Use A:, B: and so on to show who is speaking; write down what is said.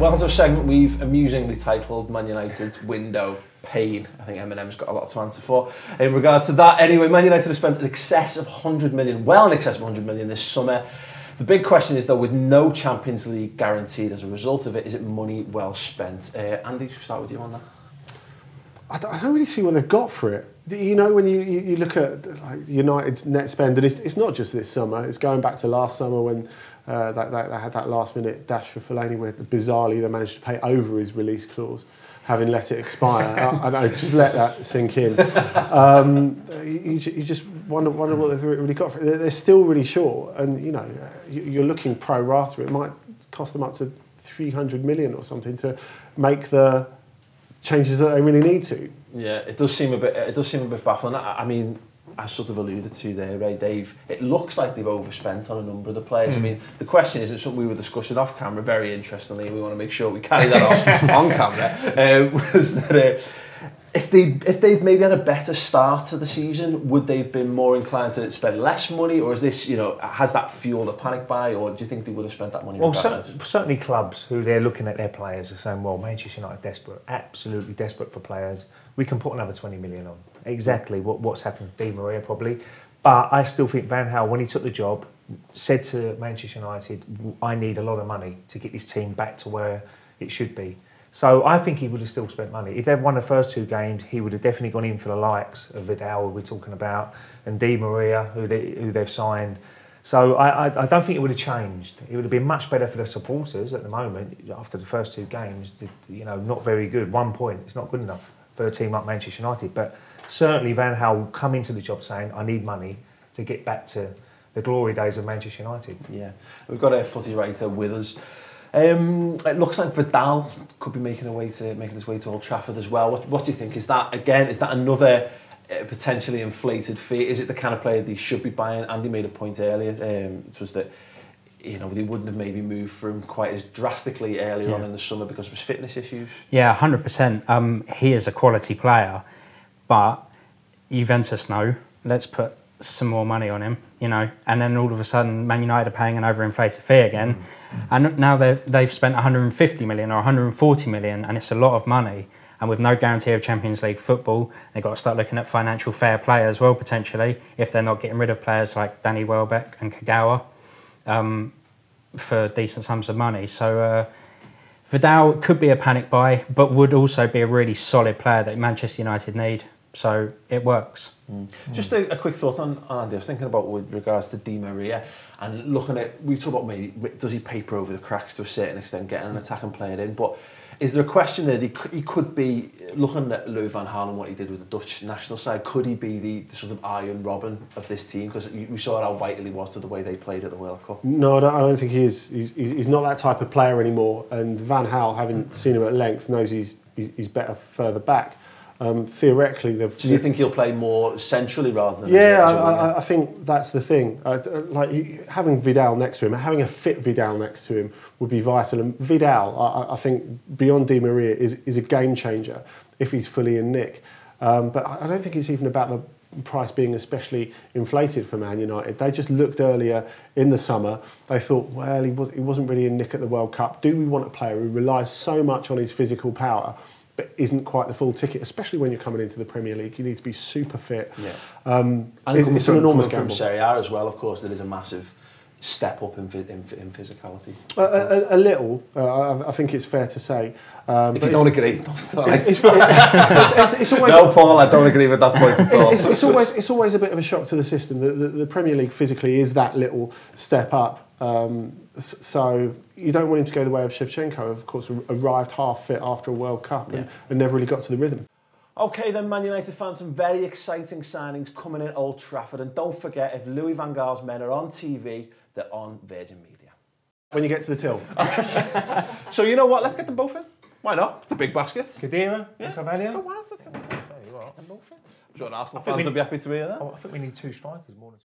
A: Welcome to a segment we've amusingly titled Man United's Window Pain. I think Eminem's got a lot to answer for in regards to that. Anyway, Man United have spent in excess of 100 million, well in excess of 100 million this summer. The big question is, though, with no Champions League guaranteed as a result of it, is it money well spent? Andy, should we start with you on that?
B: I don't really see what they've got for it. You know, when you look at like United's net spend, and it's not just this summer, it's going back to last summer when they had that last-minute dash for Fellaini where bizarrely they managed to pay over his release clause, having let it expire. I just let that sink in. You just wonder what they've really got for it. They're still really short, and you know, you're looking pro rata. It might cost them up to 300 million or something to make the changes that they really need to.
A: Yeah, it does seem a bit baffling. I mean, I sort of alluded to there, right, Dave? It looks like they've overspent on a number of the players. I mean, the question isn't something we were discussing off camera, very interestingly, and we want to make sure we carry that off on camera. Was that if they'd maybe had a better start to the season, would they have been more inclined to spend less money, or is this, you know, has that fueled a panic buy, or do you think they would have spent that money?
C: Well, certainly clubs who they're looking at their players are saying, well, Manchester United desperate, absolutely desperate for players. We can put another 20 million on. Exactly what's happened to Di Maria probably. But I still think Van Gaal, when he took the job, said to Manchester United, I need a lot of money to get this team back to where it should be. So I think he would have still spent money. If they'd won the first two games, he would have definitely gone in for the likes of Vidal, we're talking about, and Di Maria, who they've signed. So I don't think it would have changed. It would have been much better for the supporters at the moment. After the first two games, you know, not very good. 1 point, it's not good enough for a team like Manchester United. But certainly Van Gaal will come into the job saying, I need money to get back to the glory days of Manchester United.
A: Yeah, we've got a footy writer with us. It looks like Vidal could be making his way to Old Trafford as well. What do you think? Is that another potentially inflated fee? Is it the kind of player they should be buying? Andy made a point earlier, it was that, you know, they wouldn't have maybe moved for him quite as drastically earlier on in the summer because of his fitness issues.
D: Yeah, 100%. He is a quality player, but Juventus know, let's put some more money on him, you know, and then all of a sudden Man United are paying an overinflated fee again, and now they've spent 150 million or 140 million, and it's a lot of money, and with no guarantee of Champions League football, they've got to start looking at financial fair play as well, potentially, if they're not getting rid of players like Danny Welbeck and Kagawa for decent sums of money. So Vidal could be a panic buy, but would also be a really solid player that Manchester United need. So it works.
A: Just a quick thought on Andy. I was thinking about with regards to Di Maria and looking at, we talked about maybe does he paper over the cracks to a certain extent, getting an attacking player in, but is there a question there? He could be, looking at Louis van Gaal and what he did with the Dutch national side, could he be the sort of Iron Robin of this team? Because we saw how vital he was to the way they played at the World Cup.
B: No, I don't think he is. He's not that type of player anymore. And Van Gaal, having seen him at length, knows he's better further back. Theoretically,
A: do you think he'll play more centrally rather than?
B: Yeah, I think that's the thing. Like having Vidal next to him, having a fit Vidal next to him would be vital. And Vidal, I think, beyond Di Maria, is a game changer if he's fully in nick. But I don't think it's even about the price being especially inflated for Man United. They just looked earlier in the summer. They thought, well, he wasn't really in nick at the World Cup. Do we want a player who relies so much on his physical power, but isn't quite the full ticket, especially when you're coming into the Premier League? You need to be super fit.
A: Yeah.
B: And it's an enormous gamble.
A: From Serie A as well, of course, there is a massive step up in physicality.
B: A little, I think it's fair to say.
A: If you don't agree,
B: it's always,
A: no, Paul, I don't agree with that point at all.
B: It's always a bit of a shock to the system. The Premier League physically is that little step up. So you don't want him to go the way of Shevchenko, who of course arrived half fit after a World Cup and never really got to the rhythm.
A: Okay then, Man United fans, some very exciting signings coming in at Old Trafford, and don't forget, if Louis van Gaal's men are on TV, they're on Virgin Media.
B: When you get to the till.
A: So you know what, let's get them both in. Why not? It's a big basket.
C: Khedira and Carvalho.
A: Oh, wow, let's get them both in. I'm sure Arsenal fans will be happy to hear that.
C: I think we need two strikers more than